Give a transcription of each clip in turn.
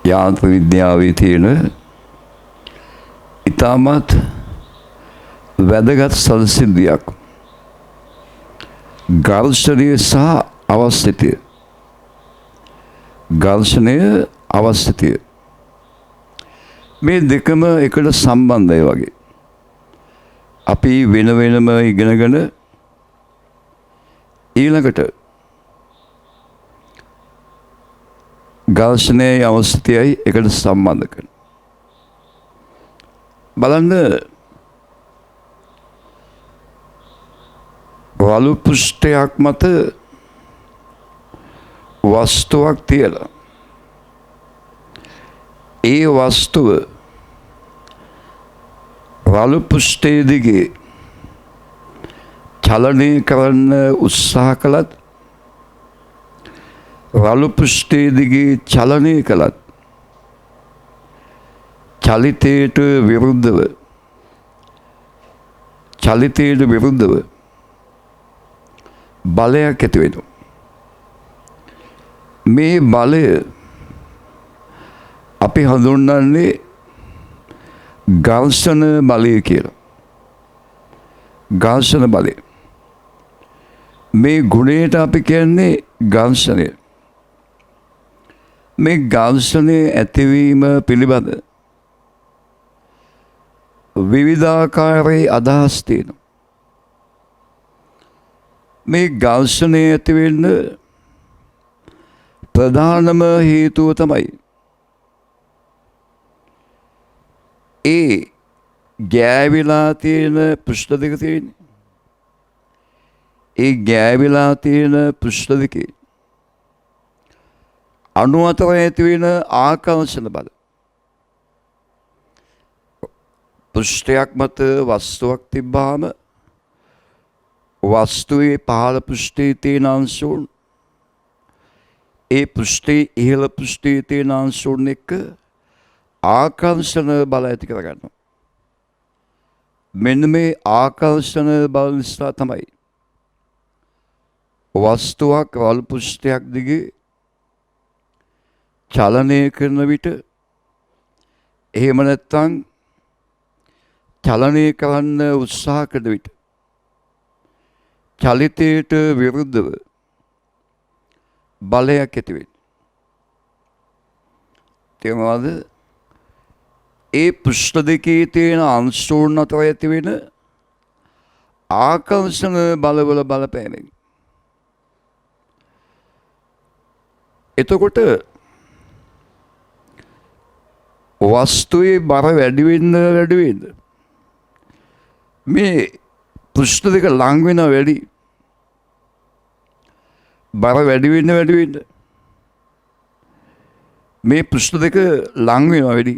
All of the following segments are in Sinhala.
යාන්ත්‍ර විද්‍යාවේ තියෙන ඉතාමත් වැදගත් සංසිද්ධියක්. ඝර්ෂණය සහ අවස්ථිතිය. ඝර්ෂණය අවස්ථිතිය. මේ දෙකම එකට සම්බන්ධයි වගේ. අපි වෙන වෙනම ඉගෙනගෙන ඊළඟට ඝර්ෂණයේ අවස්ථිතයයි එකට සම්බන්ධ කරන. බලන්න වලු පෘෂ්ඨයක් මත වස්තුවක් තියලා ඒ වස්තුව වලු පෘෂ්ඨයේ දිගේ චලනය කරන්න උත්සාහ කළත් වලු පෘෂ්ඨයේ දිගේ චලනය කළත් චලිතයට විරුද්ධව බලයක් ඇති වෙනවා. මේ බලය අපි හඳුන්වන්නේ ඝර්ෂණ බලය කියලා. ඝර්ෂණ බලය. මේ ගුණයට අපි කියන්නේ ඝර්ෂණය. මේ ඝර්ෂණය ඇතිවීම පිළිබඳ විවිධාකාරයේ අදහස් තියෙනවා. මේ ඝර්ෂණය ඇති වෙන්න ප්‍රධානම හේතුව තමයි ඒ ගෑවිලා තියෙන පෘෂ්ඨ දෙක තියෙන්නේ. ඒ ගෑවිලා තියෙන පෘෂ්ඨ දෙකේ අණු අතර ඇති වෙන ආකර්ෂණ බල. පෘෂ්ඨයක් මත වස්තුවක් තිබ්බාම වස්තුවේ පහළ පෘෂ්ඨයේ තියෙන අංශුන් ඒ පෘෂ්ඨයේ ඉහළ පෘෂ්ඨයේ තියෙන අංශුන් එක්ක ආකර්ෂණ බල ඇති කරගන්නවා. මෙන්න මේ ආකර්ෂණ බල නිසා තමයි වස්තුවක් වලු පෘෂ්ඨයක් දිගේ චලනය කරන විට එහෙම නැත්නම් චලනය කරන්න උත්සාහ කරන විට චලිතයට විරුද්ධව බලයක් ඇති වෙන්නේ. තේරුණාද? ඒ පෘෂ්ඨ දෙකේ තියෙන අංශුන් අතර ඇති වෙන ආකර්ෂණ බලවල බලපෑමෙන්. එතකොට වස්තුවේ බර වැඩි වෙන්න මේ පෘෂ්ඨ දෙක ලං වෙන වැඩි බර වැඩි වෙන්න මේ පෘෂ්ඨ දෙක ලං වෙනවා වැඩි.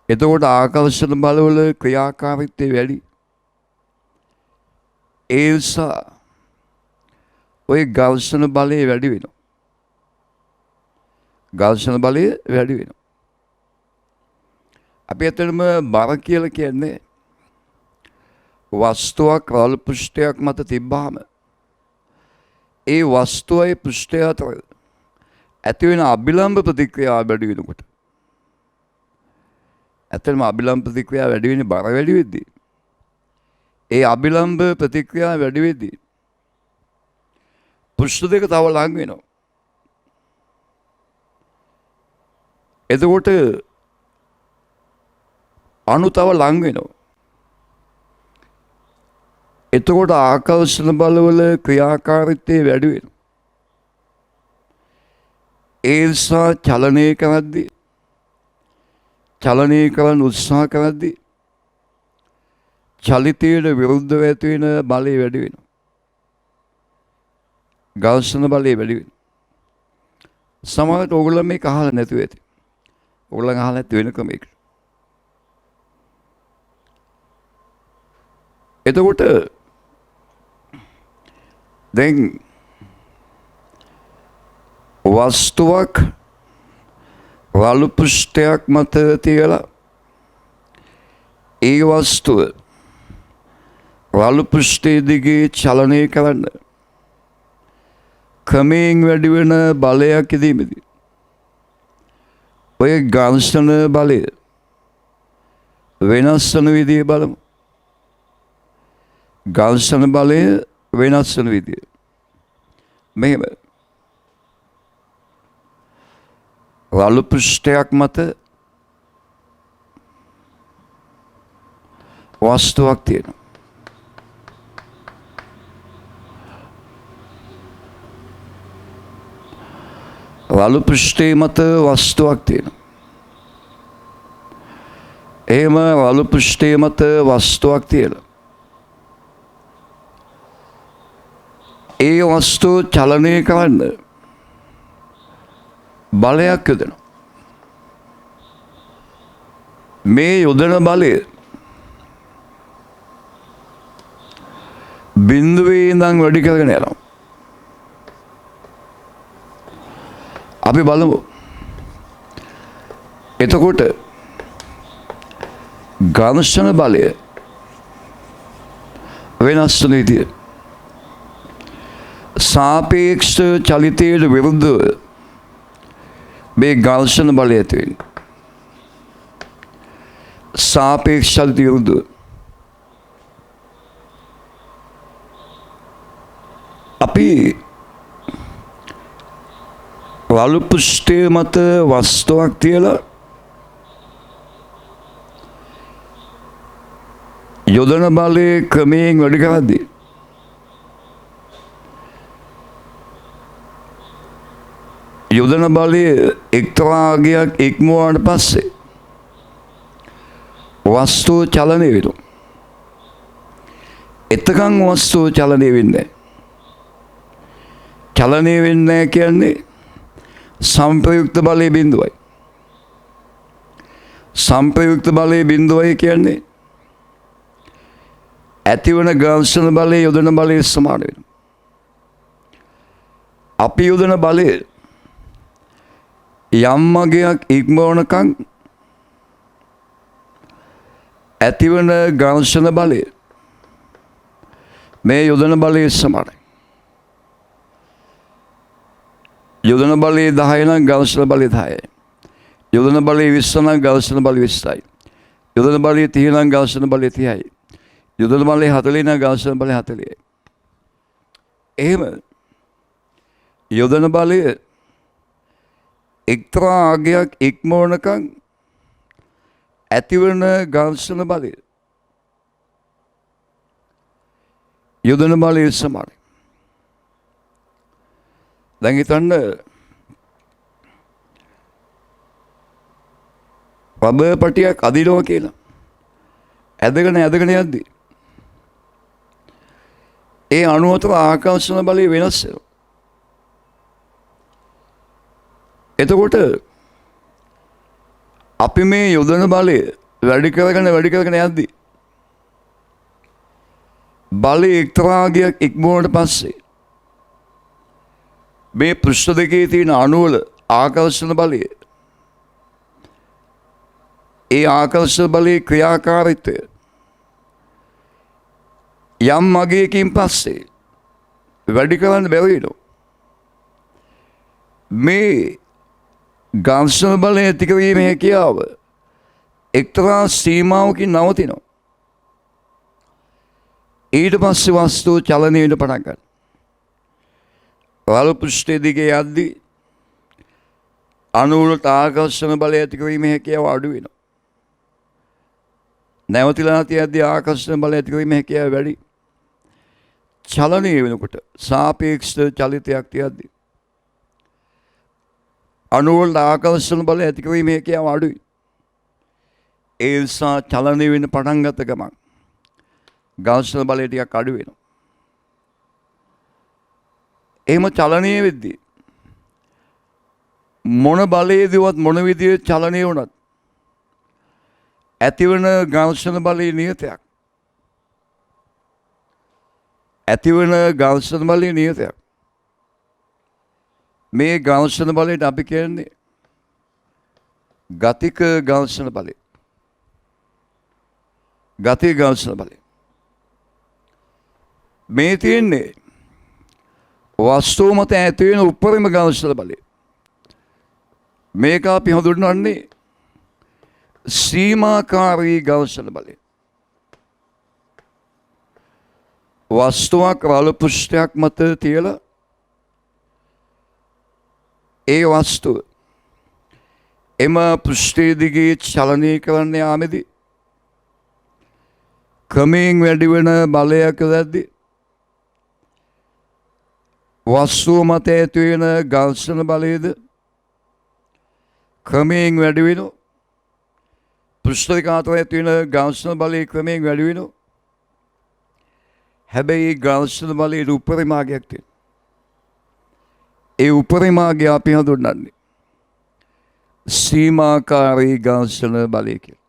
එතකොට ආකර්ෂණ බලවල ක්‍රියාකාරීත්වය වැඩි. ඒ නිසා ඔය ඝර්ෂණ බලය වැඩි වෙනවා. ඝර්ෂණ බලය වැඩි වෙනවා. අපි ඇත්තටම බර කියලා කියන්නේ වස්තුවක් වලු පෘෂ්ඨයක් මත තිබ්බාම ඒ වස්තුවයි පෘෂ්ඨය අතර ඇති වෙන අභිලම්බ ප්‍රතික්‍රියාව වැඩි වෙනකොට. ඇත්තටම අභිලම්බ ප්‍රතික්‍රියාව වැඩි වෙන්නේ බර වැඩි වෙද්දී. ඒ අභිලම්බ ප්‍රතික්‍රියාව වැඩි වෙද්දී පෘෂ්ඨ දෙක තව ලං වෙනවා. එතකොට අණු තව ලං වෙනවා. එතකොට ආකර්ෂණ බලවල ක්‍රියාකාරීත්වය වැඩි වෙනවා. ඒ නිසා චලනය කරන්න උත්සාහ කරද්දී චලිතයට විරුද්ධව ඇති වෙන බලය වැඩි වෙනවා. ඝර්ෂණ බලය වැඩි වෙනවා. සමහරවිට ඕගොල්ලෝ මේක අහලා නැතුව ඇති. ඕගොල්ලන් අහලා නැති වෙනකම මේක. එතකොට දැන් වස්තුවක් වලු පෘෂ්ඨයක් මත තියලා ඒ වස්තුව වලු පෘෂ්ඨයේ දිගේ චලනය කරන්න ක්‍රමයෙන් වැඩි වෙන බලයක් ඉදීමේදී ඔය ඝර්ෂණ බලය වෙනස් වෙන විදිය බලමු. ඝර්ෂණ බලය වෙනස් වෙන විදිය. මෙහෙම රළු පෘෂ්ඨයක් මත වස්තුවක් තියෙනවා. රළු පෘෂ්ඨය මත වස්තුවක් තියෙනවා. එහෙම රළු පෘෂ්ඨය මත වස්තුවක් තියෙනවා. ඒ වස්තුව චලනය කරන්න බලයක් යොදනවා. මේ යොදන බලය බිඳුවේ ඉඳන් වැඩි කරගෙන යනවා. අපි බලමු. එතකොට ඝර්ෂණ බලය වෙනස් වෙන විදිය සාපේක්ෂ චලිතයට විරුද්ධව මේ ඝර්ෂණ බලය ඇති වෙන්නේ. සාපේක්ෂ චලිතයට විරුද්ධව අපි රළු පෘෂ්ඨය මත වස්තුවක් තියලා යොදන බලයේ ක්‍රමයෙන් වැඩි කරද්දී යොදන බලයේ එක්තරා අගයක් ඉක්මවුවාට පස්සේ වස්තුව චලනය වෙනවා. එතකන් වස්තුව චලනය වෙන්නේ නැහැ. චලනය වෙන්නේ නැහැ කියන්නේ සංප්‍රයුක්ත බලයේ බිඳුවයි. සංප්‍රයුක්ත බලයේ බිඳුවයි කියන්නේ ඇතිවන ඝර්ෂණ බලයේ යොදන බලයේ සමාන වෙනවා. අපි යොදන බලය යම් මගයක් ඉක්මවනකම් ඇතිවන ඝර්ෂණ බලය මේ යොදන බලයේ සමානයි. යොදන බලයේ 10 නම් ඝර්ෂණ බලයේ 10යි. යොදන බලයේ 20 නම් ඝර්ෂණ බලයේ 20යි. යොදන බලයේ 30 නම් ඝර්ෂණ බලයේ 30යි. යොදන බලයේ 40 නම් ඝර්ෂණ බලයේ 40යි. එහෙම යොදන බලය එක්තරා අගයක් ඉක්මවනකම් ඇතිවන ඝර්ෂණ බලය යොදන බලයේ සමානයි. දැන් හිතන්න රබර් පටියක් අදිනවා කියලා. ඇදගෙන යද්දි ඒ අණු අතර ආකර්ෂණ බලය වෙනස් වෙනවා. එතකොට අපි මේ යොදන බලය වැඩි කරගෙන යද්දි බලය එක්තරා අගයක් ඉක්මවුවාට පස්සේ මේ පෘෂ්ඨ දෙකේ තියෙන අණුවල ආකර්ෂණ බලය ඒ ආකර්ෂණ බලයේ ක්‍රියාකාරීත්වය යම් මගයකින් පස්සේ වැඩි කරන්න බැරි වෙනවා. මේ ඝර්ෂණ බලය ඇති කිරීමේ හැකියාව එක්තරා සීමාවකින් නවතිනවා. ඊට පස්සේ වස්තුව චලනය වෙන්න පටන් ගන්නවා. රළු පෘෂ්ඨය දිගේ යද්දී අණු වලට ආකර්ෂණ බලය ඇති කිරීමේ හැකියාව අඩු වෙනවා. නැවතිලා තියද්දී ආකර්ෂණ බලය ඇති කිරීමේ හැකියාව වැඩි. චලනය වෙනකොට සාපේක්ෂ චලිතයක් තියද්දී අණු වලට ආකර්ෂණ බලය ඇති කිරීමේ හැකියාව අඩුයි. ඒ නිසා චලනය වෙන්න පටන් ගත්ත ගමන් ඝර්ෂණ බලය ටිකක් අඩු වෙනවා. එහෙම චලනය වෙද්දී මොන බලයේදීවත් මොන විදිහේ චලනය වුණත් ඇතිවන ඝර්ෂණ බලයේ නියතයක්. ඇතිවන ඝර්ෂණ බලයේ නියතයක්. මේ ඝර්ෂණ බලයට අපි කියන්නේ ගතික ඝර්ෂණ බලය. ගතික ඝර්ෂණ බලය. මේ තියෙන්නේ වස්තුව මත ඇති වෙන උපරිම ඝර්ෂණ බලය. මේක අපි හඳුන්වන්නේ සීමාකාරී ඝර්ෂණ බලය. වස්තුවක් රළ පෘෂ්ඨයක් මත තියලා ඒ වස්තුව එම පෘෂ්ඨය දිගේ චලනය කරන්න යාමේදී ක්‍රමයෙන් වැඩි වෙන බලයක් දැද්දී වස්තුව මත ඇති වෙන ඝර්ෂණ බලයද ක්‍රමයෙන් වැඩි වෙනවා. පෘෂ්ඨ අතර ඇති වෙන ඝර්ෂණ බලය ක්‍රමයෙන් වැඩි වෙනවා. හැබැයි ඝර්ෂණ බලයේ උපරිමාගයක් තියෙනවා. ඒ උපරිමාගය අපි හඳුන්වන්නේ සීමාකාරී ඝර්ෂණ බලය කියලා.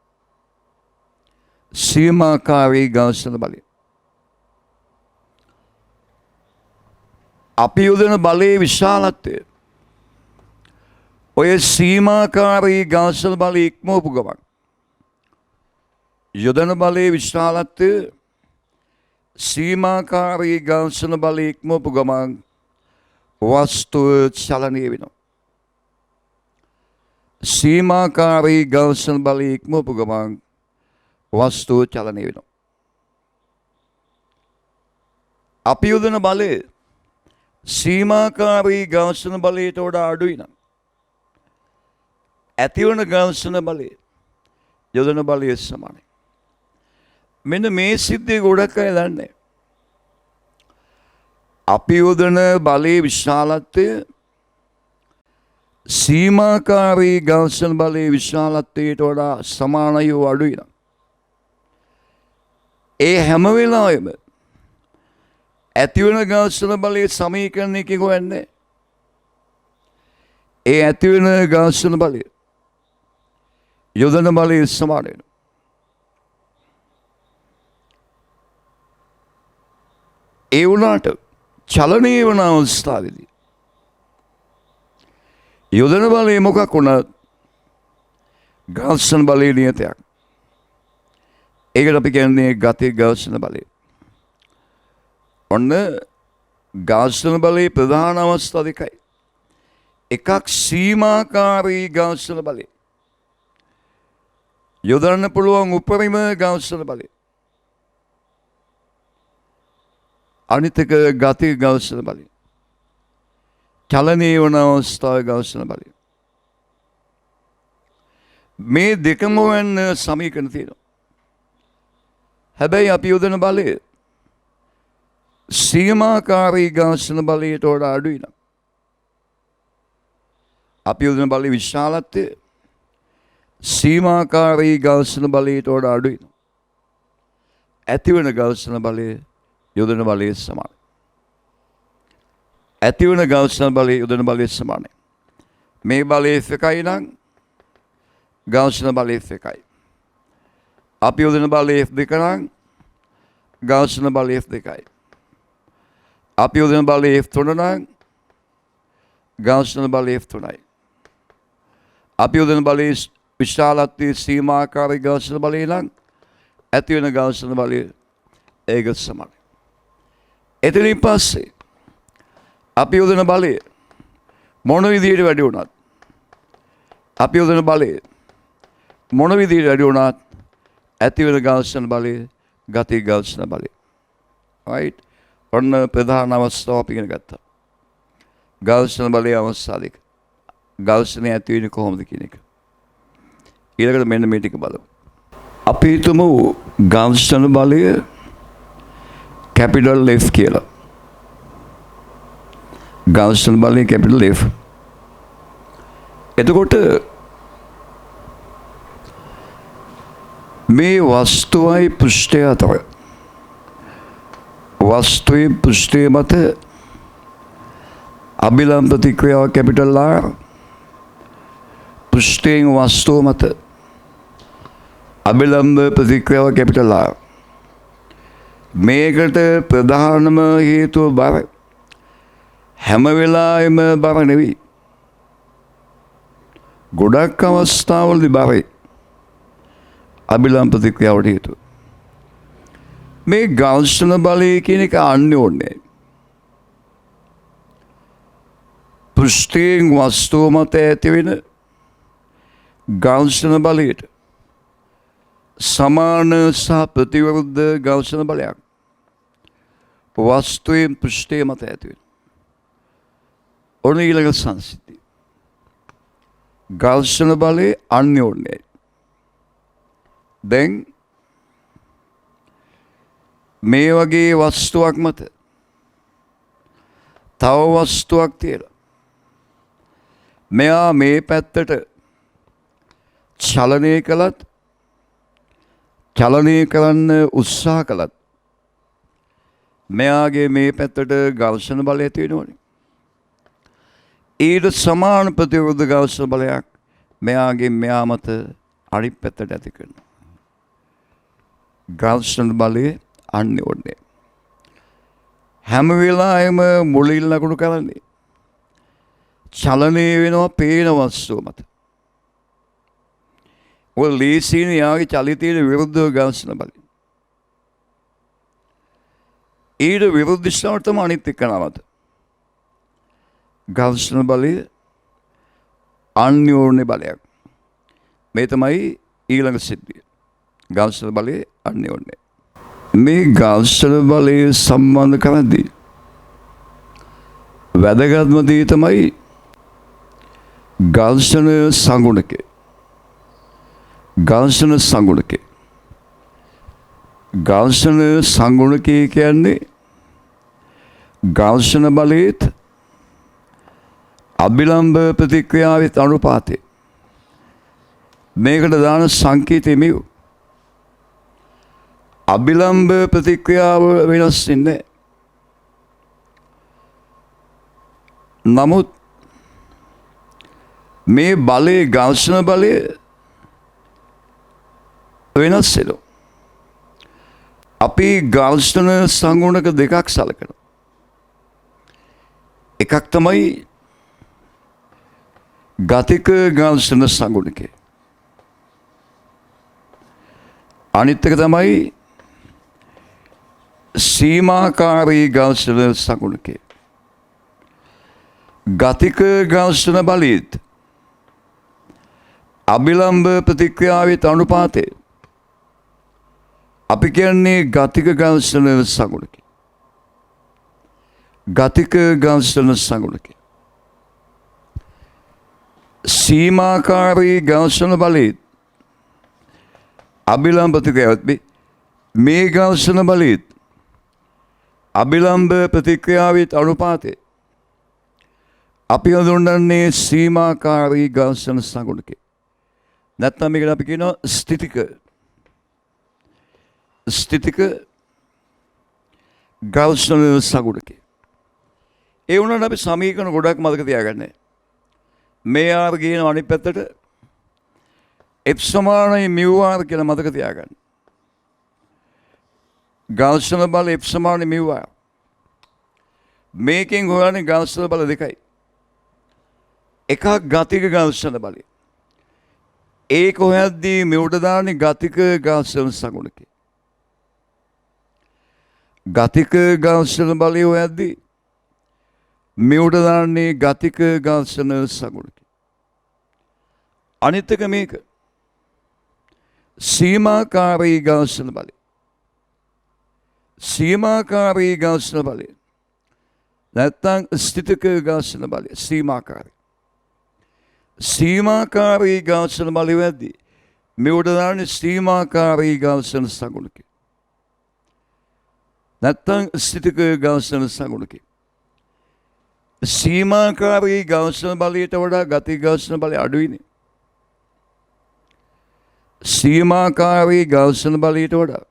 සීමාකාරී ඝර්ෂණ බලය. අපි යොදන බලයේ විශාලත්වය ඔය සීමාකාරී ඝර්ෂණ බලය ඉක්මවපු ගමන් යොදන බලයේ විශාලත්වය සීමාකාරී ඝර්ෂණ බලය ඉක්මවපු ගමන් වස්තුව චලනය වෙනවා. සීමාකාරී ඝර්ෂණ බලය ඉක්මවපු ගමන් වස්තුව චලනය වෙනවා. අපි යොදන බලය සීමාකාරී ඝර්ෂණ බලයට වඩා අඩුයි නම් ඇතිවන ඝර්ෂණ බලය යොදන බලය සමානයි. මෙන්න මේ සිද්ධිය ගොඩක් අය දන්නේ. අපි යොදන බලයේ විශාලත්වය සීමාකාරී ඝර්ෂණ බලයේ විශාලත්වයට වඩා සමානයි හෝ අඩුයි නම් ඒ හැම වෙලාවෙම ඇතිවන ඝර්ෂණ බලයේ සමීකරණය කිව්වන්නේ ඒ ඇතිවන ඝර්ෂණ බලය යොදන බලයේ සමාන වෙනවා. ඒ වුණාට චලනය වන අවස්ථාවේදී යොදන බලය මොකක් වුණත් ඝර්ෂණ බලයේ නියතයක්. ඒකට අපි කියන්නේ ගතික ඝර්ෂණ බලය. ඔන්න ඝර්ෂණ බලයේ ප්‍රධාන අවස්ථා දෙකයි. එකක් සීමාකාරී ඝර්ෂණ බලය. යොදන්න පුළුවන් උපරිම ඝර්ෂණ බලය. අනිත් එක ගතික ඝර්ෂණ බලය. චලනීය වන අවස්ථාවේ ඝර්ෂණ බලය. මේ දෙකම වෙන සමීකරණ තියෙනවා. හැබැයි අපි යොදන බලය සීමාකාරී ඝර්ෂණ බලයට වඩා අඩුයි නම් අපි යොදන බලයේ විශාලත්වය සීමාකාරී ඝර්ෂණ බලයට වඩා අඩුයි නම් ඇතිවන ඝර්ෂණ බලය යොදන බලයේ සමානයි. ඇතිවන ඝර්ෂණ බලය යොදන බලයේ සමානයි. මේ බලයේ එකයි නම් ඝර්ෂණ බලයේ එකයි. අපි යොදන බලයේ දෙක නම් ඝර්ෂණ බලයේ දෙකයි. අපි යොදන බලයේ තුන නම් ඝර්ෂණ බලයේ තුනයි. අපි යොදන බලයේ විශාලත්වයේ සීමාකාරී ඝර්ෂණ බලය නම් ඇතිවන ඝර්ෂණ බලය ඒක සමානයි. එතනින් පස්සේ අපි යොදන බලය මොන විදිහට වැඩි වුණත් අපි යොදන බලය මොන විදිහට වැඩි වුණත් ඇතිවන ඝර්ෂණ බලය ගතික ඝර්ෂණ බලය. right? ඔන්න ප්‍රධාන අවස්ථාව අපි ඉගෙන ගත්තා. ඝර්ෂණ බලයේ අවස්ථා දෙක. ඝර්ෂණය ඇති වෙන්නේ කොහොමද කියන එක. ඊළඟට මෙන්න මේ ටික බලමු. අපි හිතමු ඝර්ෂණ බලය capital F කියලා. ඝර්ෂණ බලය capital F. එතකොට මේ වස්තුවයි පෘෂ්ඨය අතර වස්තුවේ පෘෂ්ඨය මත අභිලම්බ ප්‍රතික්‍රියාව capital R පෘෂ්ඨයෙන් වස්තුව මත අභිලම්බ ප්‍රතික්‍රියාව capital R. මේකට ප්‍රධානම හේතුව බර. හැම වෙලාවෙම බර නෙවෙයි. ගොඩක් අවස්ථාවලදී බරයි. අභිලම්බ ප්‍රතික්‍රියාවට හේතුව. මේ ඝර්ෂණ බලය කියන එක අන්‍යෝන්‍යයි. පෘෂ්ඨයෙන් වස්තුව මත ඇති වෙන ඝර්ෂණ බලයට සමාන සහ ප්‍රතිවිරුද්ධ ඝර්ෂණ බලයක් වස්තුවේ පෘෂ්ඨය මත ඇති වෙනවා. ඔන්න ඊළඟ සංසිද්ධිය. ඝර්ෂණ බලයේ අන්‍යෝන්‍යයි. දැන් මේ වගේ වස්තුවක් මත තව වස්තුවක් තියලා මෙයා මේ පැත්තට චලනය කළත් චලනය කරන්න උත්සාහ කළත් මෙයාගේ මේ පැත්තට ඝර්ෂණ බලය ඇති වෙනවනේ. ඊට සමාන ප්‍රතිවිරුද්ධ ඝර්ෂණ බලයක් මෙයාගේ මෙයා මත අනිත් පැත්තට ඇති කරනවා. ඝර්ෂණ බලයේ අන්‍යෝන්‍යයි. හැම වෙලාවෙම මුලින් ලකුණු කරන්නේ චලනය වෙනවා පේන වස්තුව මත. ඔය ලීසින යාගේ චලිතයේ විරුද්ධ ඝර්ෂණ බලය. ඊට විරුද්ධ දිශාවට තමයි අනිත් එක නමත. ඝර්ෂණ බලය අන්‍යෝන්‍ය බලයක්. මේ තමයි ඊළඟ සිද්ධිය. ඝර්ෂණ බලයේ අන්‍යෝන්‍යයි. මේ ඝර්ෂණ බලය සම්බන්ධ කරද්දී වැදගත්ම දේ තමයි ඝර්ෂණ සංගුණකය. ඝර්ෂණ සංගුණකය. ඝර්ෂණ සංගුණකය කියන්නේ ඝර්ෂණ බලයේත් අභිලම්බ ප්‍රතික්‍රියාවෙත් අනුපාතය. මේකට දාන සංකේතය මෙව. අභිලම්බ ප්‍රතික්‍රියාව වෙනස් වෙන්නේ. නමුත් මේ බලයේ ඝර්ෂණ බලය වෙනස් වෙනවා. අපි ඝර්ෂණ සංගුණක දෙකක් සලකනවා. එකක් තමයි ගතික ඝර්ෂණ සංගුණකය. අනිත් එක තමයි සීමාකාරී ඝර්ෂණ සංගුණකය. ගතික ඝර්ෂණ බලයේත් අභිලම්බ ප්‍රතික්‍රියාවෙත් අනුපාතය අපි කියන්නේ ගතික ඝර්ෂණ සංගුණකය. ගතික ඝර්ෂණ සංගුණකය. සීමාකාරී ඝර්ෂණ බලයේත් අභිලම්බ ප්‍රතික්‍රියාවත් මේ ඝර්ෂණ බලයේත් අභිලම්බ ප්‍රතික්‍රියාවෙත් අනුපාතය අපි හඳුන්වන්නේ සීමාකාරී ඝර්ෂණ සංගුණකය. නැත්නම් මේකට අපි කියනවා ස්ථිතික ඝර්ෂණ සංගුණකය. ඒ වුණාට අපි සමීකරණ ගොඩක් මතක තියාගන්න. මේ ආර් කියන අනිත් පැත්තට F සමානයි mu r කියලා මතක තියාගන්න. ඝර්ෂණ බල F සමානයි mu r. මේකෙන් හොයන්නේ ඝර්ෂණ බල දෙකයි. එකක් ගතික ඝර්ෂණ බලය. ඒක හොයද්දී මෙවට දාන්නේ ගතික ඝර්ෂණ සංගුණකය. ගතික ඝර්ෂණ බලය හොයද්දී මෙවට දාන්නේ ගතික ඝර්ෂණ සංගුණකය. අනිත් එක මේක සීමාකාරී ඝර්ෂණ බලය. සීමාකාරී ඝර්ෂණ බලය නැත්නම් ස්ථිතික ඝර්ෂණ බලය සීමාකාරී. සීමාකාරී ඝර්ෂණ බලය වෙද්දී මෙවට දාන්නේ සීමාකාරී ඝර්ෂණ සංගුණකය. නැත්නම් ස්ථිතික ඝර්ෂණ සංගුණකය. සීමාකාරී ඝර්ෂණ බලයට වඩා ගතික ඝර්ෂණ බලය අඩුයිනේ. සීමාකාරී ඝර්ෂණ බලයට වඩා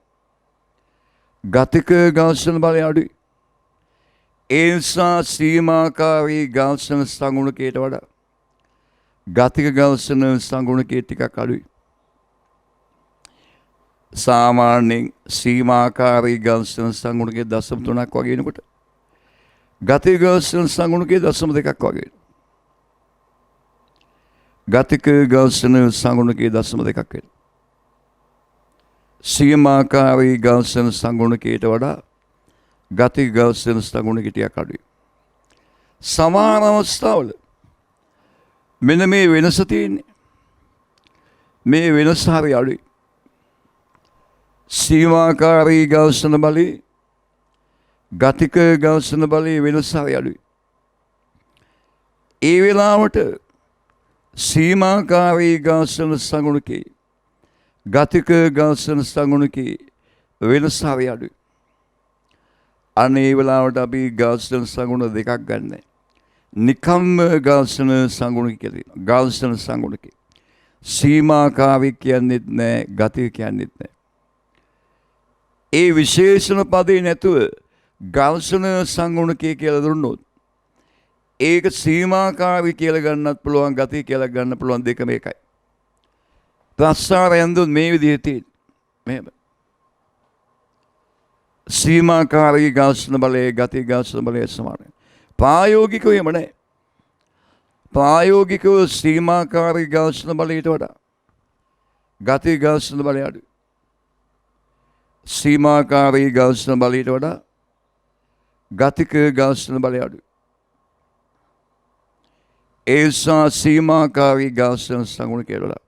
ගතික ඝර්ෂණ බලය අඩුයි. ඒ නිසා සීමාකාරී ඝර්ෂණ සංගුණකයට වඩා ගතික ඝර්ෂණ සංගුණකය ටිකක් අඩුයි. සාමාන්‍යයෙන් සීමාකාරී ඝර්ෂණ සංගුණකයේ 0.3ක් වගේ වෙනකොට ගතික ඝර්ෂණ සංගුණකයේ 0.2ක් වගේ වෙනවා. ගතික ඝර්ෂණ සංගුණකයේ 0.2ක් වෙනවා. සීමාකාරී ඝර්ෂණ සංගුණකයට වඩා ගතික ඝර්ෂණ සංගුණකය ටිකක් අඩුයි. සමාන අවස්ථාවල මෙන්න මේ වෙනස තියෙන්නේ. මේ වෙනස හරි අඩුයි. සීමාකාරී ඝර්ෂණ බලයේ ගතික ඝර්ෂණ බලයේ වෙනස හරි අඩුයි. ඒ වෙලාවට සීමාකාරී ඝර්ෂණ සංගුණකේ ගතික ඝර්ෂණ සංගුණකේ වෙනස හරි අඩුයි. අනේ වෙලාවට අපි ඝර්ෂණ සංගුණ දෙකක් ගන්න. නිකම්ම ඝර්ෂණ සංගුණ කියලා. ඝර්ෂණ සංගුණකේ සීමාකාරී කියන්නේත් නැහැ, ගතික කියන්නේත් නැහැ. ඒ විශේෂණ පදේ නැතුව ඝර්ෂණ සංගුණකේ කියලා දුන්නොත් ඒක සීමාකාරී කියලා ගන්නත් පුළුවන්, ගතික කියලා ගන්න පුළුවන්, දෙකම එකයි. ප්‍රස්තාරයෙන් දුන් මේ විදිහට මෙහෙම සීමාකාරී ඝර්ෂණ බලයේ ගතික ඝර්ෂණ බලයේ සමානයි. ප්‍රායෝගිකව එහෙම නැහැ. ප්‍රායෝගිකව සීමාකාරී ඝර්ෂණ බලයට වඩා ගතික ඝර්ෂණ බලය අඩුයි. සීමාකාරී ඝර්ෂණ බලයට වඩා ගතික ඝර්ෂණ බලය අඩුයි. ඒසා සීමාකාරී ඝර්ෂණ සංගුණකයට වඩා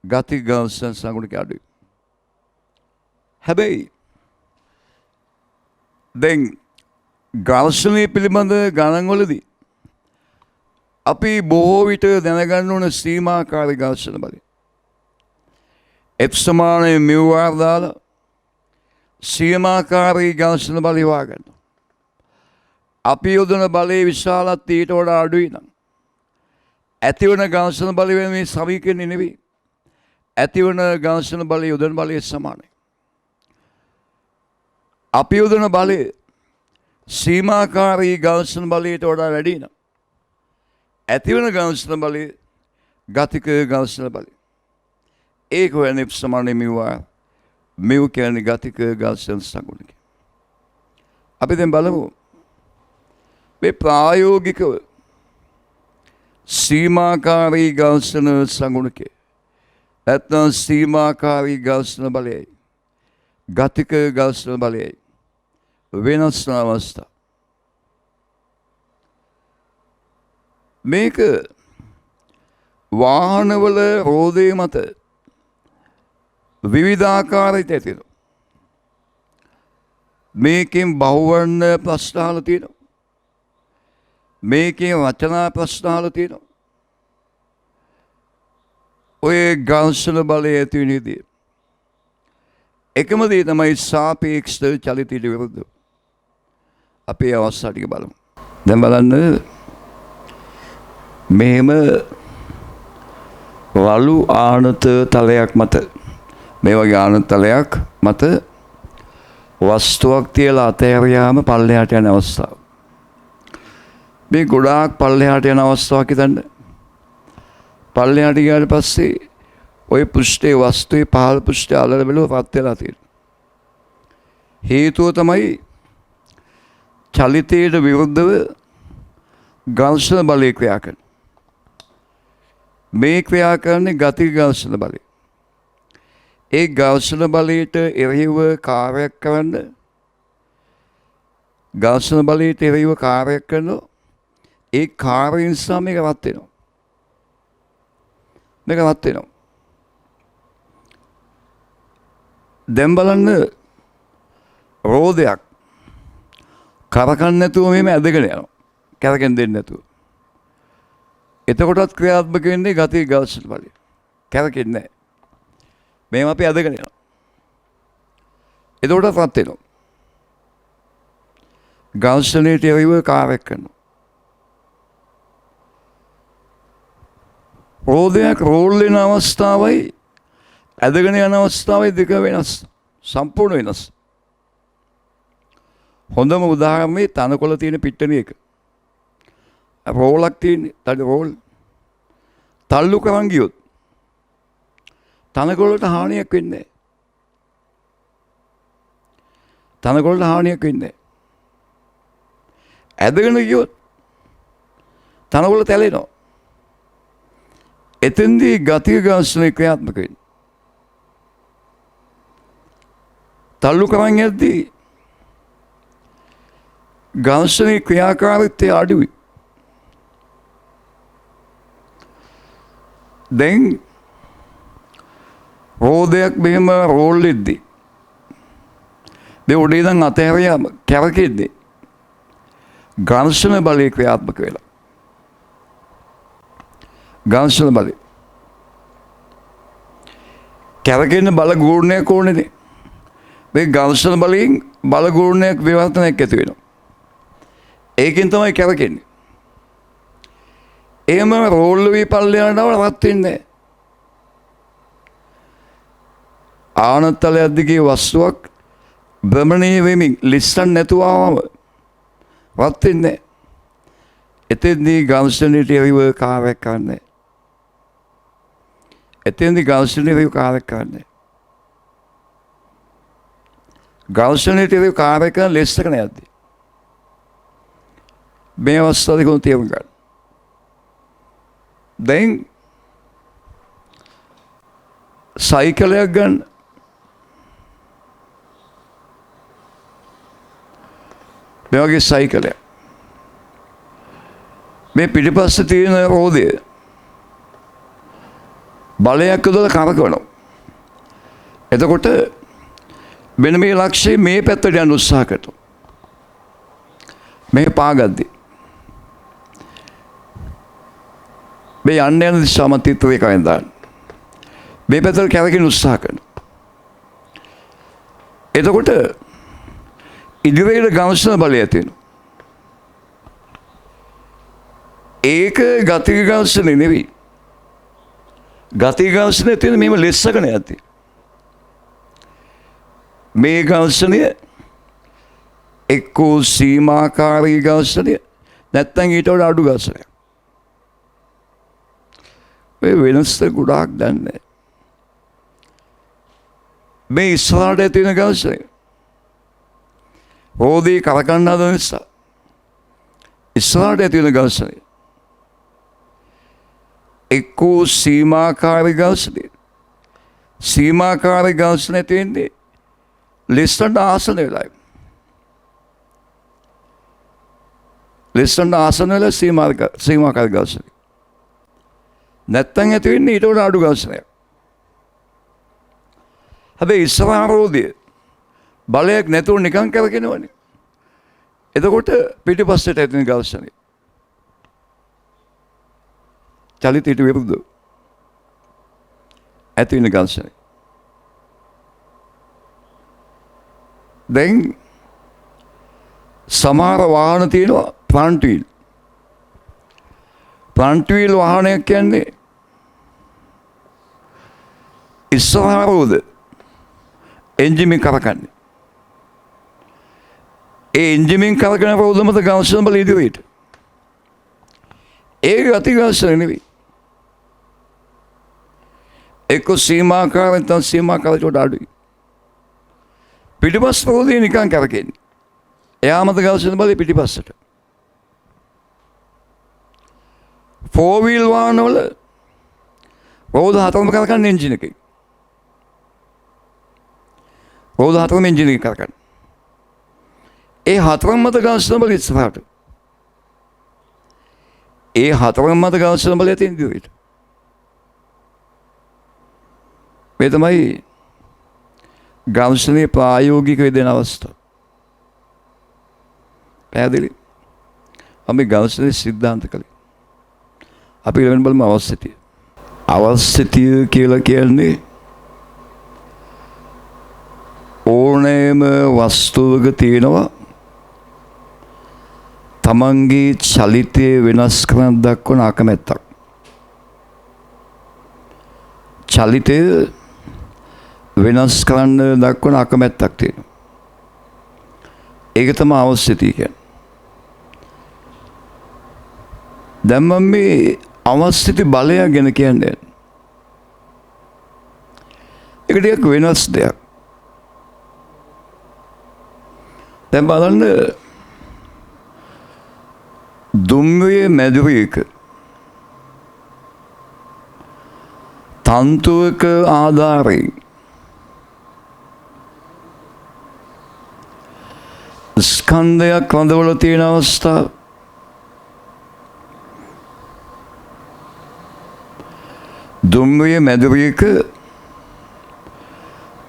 ගතික ඝර්ෂණ සංගුණකයට අඩුයි. හැබැයි දැන් ඝර්ෂණය පිළිබඳ ගණන්වලදී අපි බොහෝ විට දැනගන්න ඕන සීමාකාරී ඝර්ෂණ බලය. F සමානයි μ r දාලා සීමාකාරී ඝර්ෂණ බලය හොයාගන්න. අපි යොදන බලයේ විශාලත්වය ඊට වඩා අඩුයි නම් ඇතිවන ඝර්ෂණ බලය වෙන මේ සමීකරණය නෙවෙයි. ඇතිවන ඝර්ෂණ බලය යොදන බලයේ සමානයි. අපි යොදන බලය සීමාකාරී ඝර්ෂණ බලයට වඩා වැඩි නම් ඇතිවන ඝර්ෂණ බලය ගතික ඝර්ෂණ බලය. ඒක වෙන F සමානයි μ r. μ කියන්නේ ගතික ඝර්ෂණ සංගුණකය. අපි දැන් බලමු මේ ප්‍රායෝගිකව සීමාකාරී ඝර්ෂණ සංගුණකය නැත්නම් සීමාකාරී ඝර්ෂණ බලයයි ගතික ඝර්ෂණ බලයයි වෙනස් වන අවස්ථා. මේක වාහනවල රෝදය මත විවිධාකාරයට ඇතිවෙනවා. මේකෙන් බහුවර්ණ ප්‍රශ්න අහලා තියෙනවා. මේකෙන් රචනා ප්‍රශ්න අහලා තියෙනවා. ඔය ඝර්ෂණ බලය ඇති වෙන විදිය එකම දේ තමයි සාපේක්ෂ චලිතයට විරුද්ධව. අපේ අවස්ථා ටික බලමු. දැන් බලන්න මෙහෙම වලු ආනත තලයක් මත මේ වගේ ආනත තලයක් මත වස්තුවක් තියලා අතහැරියාම පල්ලෙහාට යන අවස්ථාව. මේ ගොඩාක් පල්ලෙහාට යන අවස්ථාවක් හිතන්න. පල්ලෙහාට ගියාට පස්සේ ඔය පෘෂ්ඨයේ වස්තුවේ පහළ පෘෂ්ඨය අල්ලලා බලුවා පත් වෙලා තියෙනවා. හේතුව තමයි චලිතයට විරුද්ධව ඝර්ෂණ බලය ක්‍රියා කරන. මේ ක්‍රියා කරන්නේ ගතික ඝර්ෂණ බලය. ඒ ඝර්ෂණ බලයට එරෙහිව කාර්යයක් කරන්න ඝර්ෂණ බලයට එරෙහිව කාර්යයක් කරනවා. ඒ කාර්ය නිසා මේක රත් වෙනවා. මේක රත් වෙනවා. දැන් බලන්න රෝදයක් කරකන්න නැතුව මෙහෙම ඇදගෙන යනවා. කරකෙන් දෙන්නේ නැතුව. එතකොටත් ක්‍රියාත්මක වෙන්නේ ගතික ඝර්ෂණ බලය. කරකෙන්නේ නැහැ. මෙහෙම අපි ඇදගෙන යනවා. එතකොටත් රත් වෙනවා. ඝර්ෂණයට එරෙහිව කාර්යයක් කරනවා. රෝදයක් රෝල් වෙන අවස්ථාවයි ඇදගෙන යන අවස්ථාවයි දෙක වෙනස්. සම්පූර්ණ වෙනස්. හොඳම උදාහරණය තනකොළ තියෙන පිට්ටනිය එක. රෝලක් තියෙන රෝල් තල්ලු කරන් ගියොත් තනකොළට හානියක් වෙන්නේ නැහැ. තනකොළට හානියක් වෙන්නේ නැහැ. ඇදගෙන ගියොත් තනකොළ තැලෙනවා. එතෙන්දී ගතික ඝර්ෂණය ක්‍රියාත්මක වෙනවා. තල්ලු කරන් යද්දී ඝර්ෂණයේ ක්‍රියාකාරීත්වය අඩුයි. දැන් රෝදයක් මෙහෙම රෝල් වෙද්දී මේ උඩේ ඉඳන් අතහැරියාම කැරකෙද්දී ඝර්ෂණ බලය ක්‍රියාත්මක වෙලා. ඝර්ෂණ බලය. කැරකෙන්න බල ගුණයක් ඕනේනේ. මේ ඝර්ෂණ බලයෙන් බල ගුණයක් විවර්තනයක් ඇති වෙනවා. ඒකෙන් තමයි කැරකෙන්නේ. එහෙම රෝල් වෙවි පල්ලෙයන්ව රත් වෙන්නේ. ආනතලයක් දිගේ වස්තුවක් භ්‍රමණය වෙමින් ලිස්සන් නැතුවම රත් වෙන්නේ. එතෙන්දී ඝර්ෂණයට එරෙහිව කාර්යයක් කරන්නේ. එතෙන්දී ඝර්ෂණයට එරෙහිව කාර්යයක් කරන්නේ. ඝර්ෂණයට එරෙහිව කාර්යයක් කරන ලිස්සක නැද්ද? මේ අවස්ථාවේ කොහොමද තේරුම් ගන්න? දැන් සයිකලයක් ගන්න. මේ වගේ සයිකලයක්. මේ පිටිපස්සේ තියෙන රෝදය බලයක් යොදලා කරකවනවා. එතකොට මෙන්න මේ ලක්ෂ්‍යය මේ පැත්තට යන්න උත්සාහ කරනවා. මේ පාගද්දී මේ යන්න යන දිශාව මතිත්ව එකෙන් දාන්න. මේ පැත්තට කැරකෙන්න උත්සාහ කරනවා. එතකොට ඉදිරියට ඝර්ෂණ බලය තියෙනවා. ඒක ගතික ඝර්ෂණය නෙවෙයි. ගතික ඝර්ෂණය තියෙන මේම ලෙස්සක නැති. මේ ඝර්ෂණය එක්කෝ සීමාකාරී ඝර්ෂණය නැත්නම් ඊට වඩා අඩු ඝර්ෂණයක්. මේ වෙනස ගොඩාක් දන්නේ. මේ ඉස්සරහට තියෙන ඝර්ෂණය රෝදේ කරකන්න හදන නිසා ඉස්සරහට තියෙන ඝර්ෂණය එක්කෝ සීමාකාරී ඝර්ෂණය. සීමාකාරී ඝර්ෂණය තියෙන්නේ ලිස්සන්ට ආසන වෙලායි. ලිස්සන්ට ආසන වෙලා සීමාකාරී ඝර්ෂණය. නැත්තම් ඇති වෙන්නේ ඊට වඩා අඩු ඝර්ෂණයක්. හැබැයි ඉස්සරහ රෝදය බලයක් නැතුව නිකන් කරකිනවනේ. එතකොට පිටිපස්සට ඇතින ඝර්ෂණය. චලිතයට විරුද්ධව ඇති වෙන ඝර්ෂණය. දැන් සමහර වාහන තියෙනවා ෆ්‍රන්ට් වීල්. ෆ්‍රන්ට් වීල් වාහනයක් කියන්නේ ඉස්සරහ රෝද එන්ජිමෙන් කරකන්නේ. ඒ එන්ජිමෙන් කරකන රෝද මත ඝර්ෂණ බල ඉදිරියට. ඒ ගති ඝර්ෂණය නෙවෙයි. එක්ක සීමාකාරයෙන් තම සීමාකාරයට වඩා අඩුයි. පිටිපස්ස රෝදේ නිකන් කරකෙන්නේ. එයා මත ඝර්ෂණ බලය පිටිපස්සට. 4 wheel වාහනවල රෝද හතරම කරකන්නේ එන්ජින් එකේ. රෝද හතරම එන්ජින් එකේ කරකන්නේ. ඒ හතරම මත ඝර්ෂණ බලය ඉස්සරහට. ඒ හතරම මත ඝර්ෂණ බලය තියෙන ඉදිරියට. මේ තමයි ඝර්ෂණයේ ප්‍රායෝගික වෙදෙන අවස්ථාව. පැහැදිලි? අපි ඝර්ෂණයේ සිද්ධාන්ත කලේ. අපි ඊළඟ බලමු අවශ්‍යතිය. අවශ්‍යතිය කියලා කියන්නේ ඕනෑම වස්තුවක තියෙනවා තමන්ගේ චලිතය වෙනස් කරන්න දක්වන අකමැත්තක්. චලිතය වෙනස් කරන්න දක්වන අකමැත්තක් තියෙනවා. ඒක තමයි අවශ්‍යතිය කියන්නේ. දැන් මම මේ අවශ්‍යති බලය ගැන කියන්නේ. ඒක ටිකක් වෙනස් දෙයක්. දැන් බලන්න දුම්රිය මැදුරේක තන්තුවක ආධාරයෙන් ස්කන්ධයක් රඳවල තියෙන අවස්ථාව දුම්රිය මැදුරේක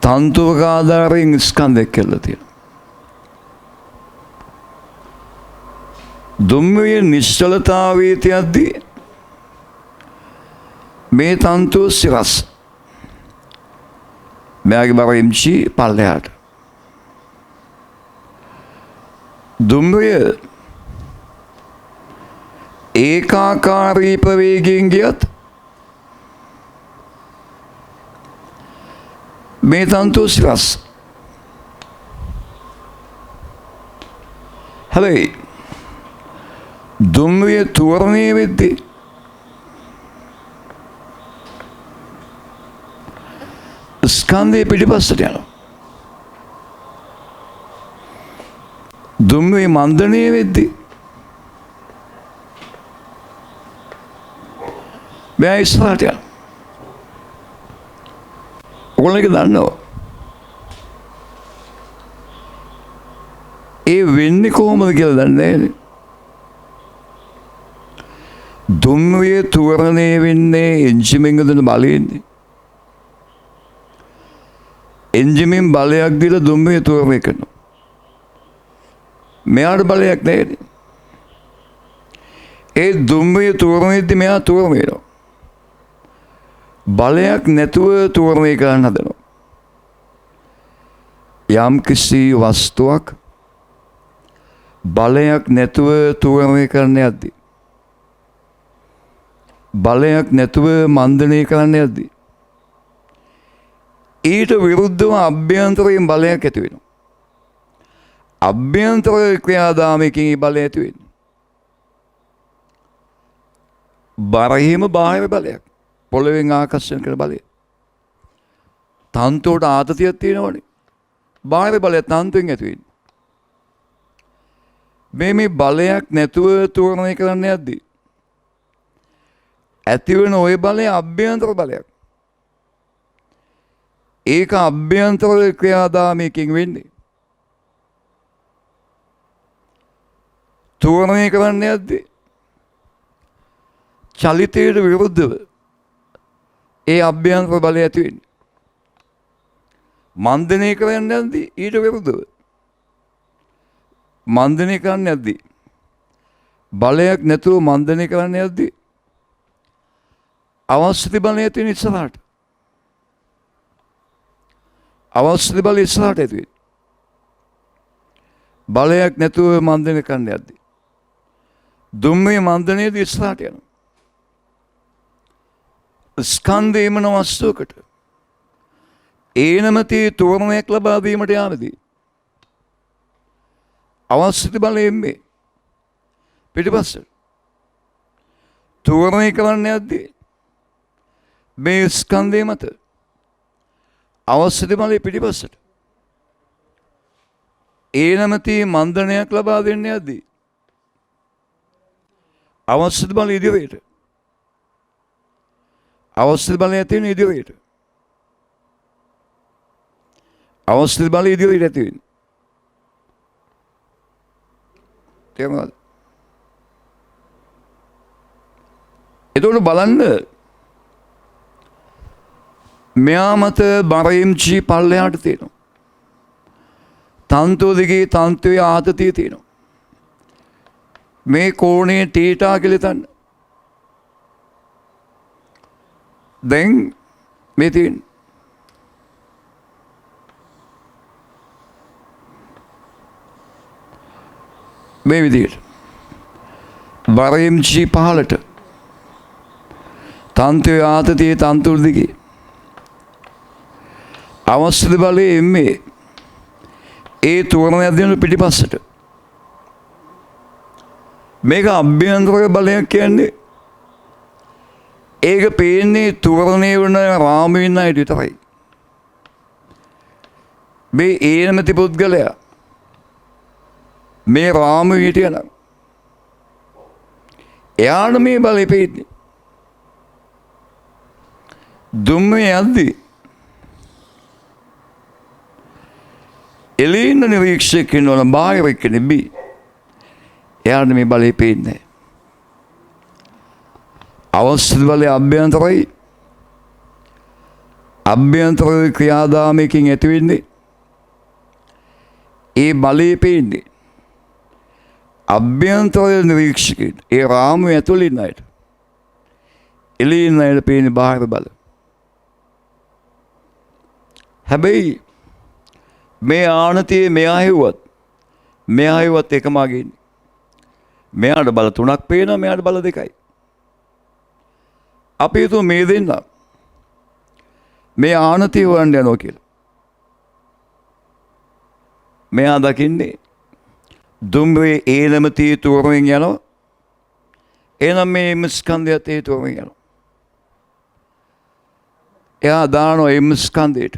තන්තුවක ආධාරයෙන් ස්කන්ධයක් කියලා තියෙනවා. දුම්රියේ නිශ්චලතාවයේ තියද්දී මේ තන්තුව සිරස්. මෙයාගේ බර MC පල්ලෙහාට. දුම්රිය ඒකාකාරී ප්‍රවේගයෙන් ගියත් මේ තන්තුව සිරස්. හැබැයි දුම්රිය තුවරණය වෙද්දී ස්කන්ධය පිටිපස්සට යනවා. දුම්රිය මන්දනය වෙද්දී මෙයා ඉස්සරහට යනවා. ඔයගොල්ලෝ ඒක දන්නවා. ඒ වෙන්නේ කොහොමද කියලා දන්නේ නැහැ. දුම්රිය තුවරණය වෙන්නේ එන්ජිමෙන් දෙන බලයෙන්නේ. එන්ජිමෙන් බලයක් දීලා දුම්රිය තුවරණය කරනවා. මෙයාට බලයක් නැහැ. ඒ දුම්රිය තුවරණයදී මෙයා තුවරණය වෙනවා. බලයක් නැතුව තුවරණය කරන්න හදනවා. යම් කිසි වස්තුවක් බලයක් නැතුව තුවරණය කරන්න යද්දී බලයක් නැතුව මන්දනය කරන්න යද්දී ඊට විරුද්ධව අභ්‍යන්තරයෙන් බලයක් ඇති වෙනවා. අභ්‍යන්තර ක්‍රියාදාමයකින් ඒ බලය ඇති වෙනවා. බාහිරම බාහිර බලයක්. පොළවෙන් ආකර්ෂණය කරන බලය. තන්තුවට ආතතියක් තියෙනවනේ. බාහිර බලය තන්තුවෙන් ඇති වෙන්නේ. මේ බලයක් නැතුව තුවරණය කරන්න යද්දී ඇති වෙන ওই බලය අභ්‍යන්තර බලයක්. ඒක අභ්‍යන්තර ක්‍රියාදාමයකින් වෙන්නේ. තුවරණය කරන්න යද්දී චලිතයට විරුද්ධව ඒ අභ්‍යන්තර බලය ඇති වෙන්නේ. මන්දනය කරන්න යද්දී ඊට විරුද්ධව මන්දනය කරන්න යද්දී බලයක් නැතුව මන්දනය කරන්න යද්දී අවශ්‍ය බලය ඇති වෙන ඉස්සරහට. අවශ්‍ය බලය ඉස්සරහට ඇති වෙන්නේ. බලයක් නැතුව මන්දනය කරන්න යද්දී දුම්රිය මන්දනයේදී ඉස්සරහට යනවා. ස්කන්ධයම වස්තුවකට ඒනමති තුවරණයක් ලබා දීමට යාමදී අවශ්‍ය බලයෙන් මේ පිටිපස්සට තුවරණය කරන්න යද්දී මේ ස්කන්ධය මත අවශ්‍ය බලය පිටිපස්සට ඒනමති මන්දනයක් ලබා දෙන්න යද්දී අවශ්‍ය බලය ඉදිරියට අවශ්‍ය බලය ඇති වෙන ඉදිරියට අවශ්‍ය බලය ඉදිරියට ඇති වෙන. තේරුණාද? එතකොට බලන්න මෙයා මත බරMG පල්ලෙහාට තියෙනවා. තන්තුව දිගේ තන්තුවේ ආතතිය තියෙනවා. මේ කෝණේ තීටා කියලා තන්න. දැන් මේ තියෙන මේ විදිහට බරMG පහලට තන්තුවේ ආතතිය තන්තුව දිගේ අවශ්‍ය බලයේ මේ ඒ තුවරණයක් දෙන පිටිපස්සට මේක අභ්‍යන්තර බලයක් කියන්නේ ඒක පේන්නේ තුවරණය වන රාමුවෙන් අයිට විතරයි. මේ ඒනමැති පුද්ගලයා මේ රාමුවේ හිටියනම් එයාට මේ බලය පේන්නේ. දුම්රිය යද්දී එළින්න නිරීක්ෂක ඉන්නවන බාහිර කෙනෙක් බී. එයාට මේ බලය පේන්නේ. අවශ්‍ය බලය අභ්‍යන්තරයි අභ්‍යන්තර ක්‍රියාදාමයකින් ඇති වෙන්නේ ඒ බලය පේන්නේ අභ්‍යන්තර නිරීක්ෂකයන් ඒ රාමුව ඇතුළේ ඉන්න අයට. එළියේ ඉන්න අයට පේන්නේ බාහිර බල. හැබැයි මේ ආනතියේ මෙයා හෙව්වත් එකම අගේ ඉන්නේ. මෙයාට බල 3ක් පේනවා, මෙයාට බල 2යි. අපි හිතුව මේ දෙන්න මේ ආනතිය හොයන්න යනවා කියලා. මෙයා දකින්නේ දුම්රියේ ඒනමති තුරුවෙන් යනවා. එනම් මේ ස්කන්ධයත් ඒ තුරුවෙන් යනවා. එයා දානවා ඒ ස්කන්ධයට.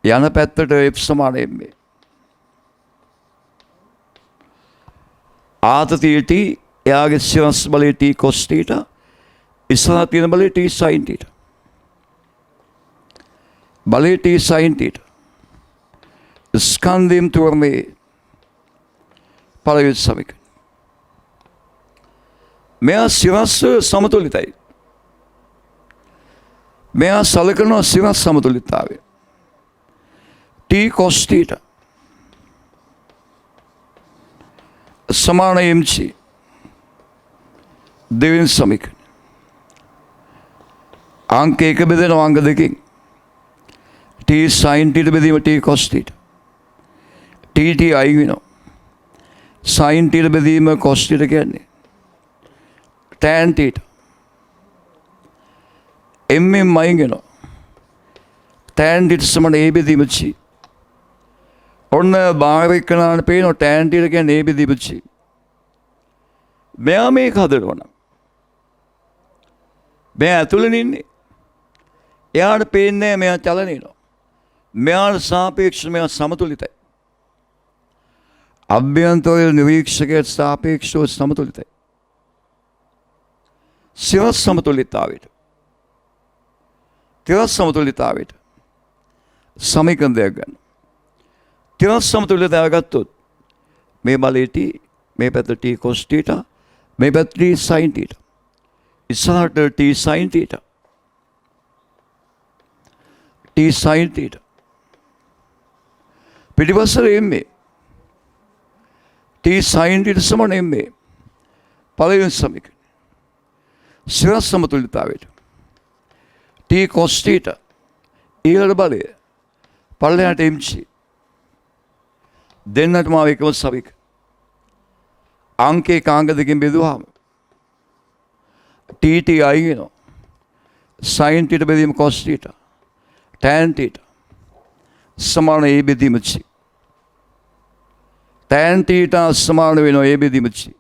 යන පැත්තට F සමාන M. ආතතිය T, එයාගේ සිරස් බලය T cos θ, ඉස්සරහ තියෙන බලය T sin θ. බලය T sin θ. ස්කන්ධයෙන් තුරමේ පළවෙනි සමීකරණය. මෙයා සිරස් සමතුලිතයි. මෙයා සලකන සිරස් සමතුලිතතාවය. T cos θ සමාන mc දෙවෙනි සමීකරණය. අංක 1 බෙදෙනවා අංක 2කින්. T sin θ බෙදීම T cos θ. T අයින් වෙනවා. sin θ බෙදීම cos θ කියන්නේ tan θ. m අයින් වෙනවා. tan θ සමාන a බෙදීම c. ඔන්න බාහිර එක්කනාට පේනවා tan θ කියන්නේ a බෙදීම c. මෙයා මේක හදනවා නම් මෙයා ඇතුළේ ඉන්නේ. එයාට පේන්නේ මෙයා චලන වෙනවා. මෙයාට සාපේක්ෂව මෙයා සමතුලිතයි. අභ්‍යන්තර නිරීක්ෂකයට සාපේක්ෂව සමතුලිතයි. සිරස් සමතුලිතතාවයට. තිරස් සමතුලිතතාවයට සමීකරණ දෙයක් ගන්න. තිරස් සමතුලිතතාවය ගත්තොත් මේ බලය T, මේ පැත්ත T cos θ, මේ පැත්ත T sin θ. ඉස්සරහට T sin θ. T sin θ. පිටිපස්සට එන්නේ T sin θ සමාන එන්නේ පළවෙනි සමීකරණය. සිරස් සමතුලිතතාවයට T cos θ ඊළඟ බලය පල්ලෙහාට mc දෙන්නටම ආව එකම සමීකරණය. අංකේ කාංග දෙකෙන් බෙදුවාම T අයින් වෙනවා. sin θ බෙදීම cos θ, tan θ සමාන a බෙදීම c. tan θ සමාන වෙනවා a බෙදීම c.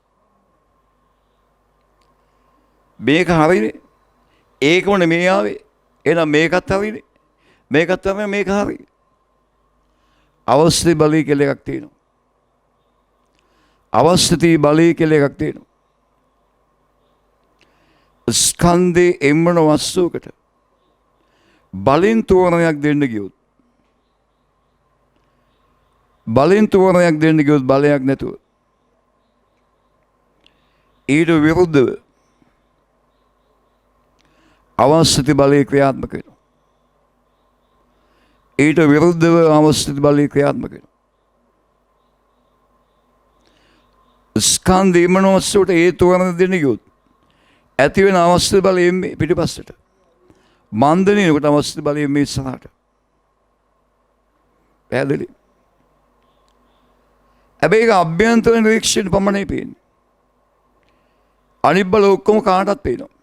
මේක හරිනේ. ඒකම මේ ආවේ. එහෙනම් මේකත් හරිනේ. මේකත් තමයි මේක හරි. අවස්ථි බලය කියලා එකක් තියෙනවා. අවස්ථිති බලය කියලා එකක් තියෙනවා. ස්කන්ධේ එම්මන වස්තුවකට බලෙන් තෝරණයක් දෙන්න ගියොත් බලයක් නැතුව ඊට විරුද්ධව අවස්ථිති බලය ක්‍රියාත්මක වෙනවා. ඊට විරුද්ධව අවස්ථිති බලය ක්‍රියාත්මක වෙනවා. ස්කන්ධ එම්මන වස්තුවට ඒ තෝරණ දෙන්න ගියොත් ඇති වෙන අවස්ථිති බලය එන්නේ පිටිපස්සට. මන්දනේකට අවස්ථිති බලය මේ ඉස්සරහට. පැහැදිලි? හැබැයි ඒක අභ්‍යන්තර නිරීක්ෂණය පමණයි පේන්නේ. අනිත් බල ඔක්කොම කාටවත් පේනවා.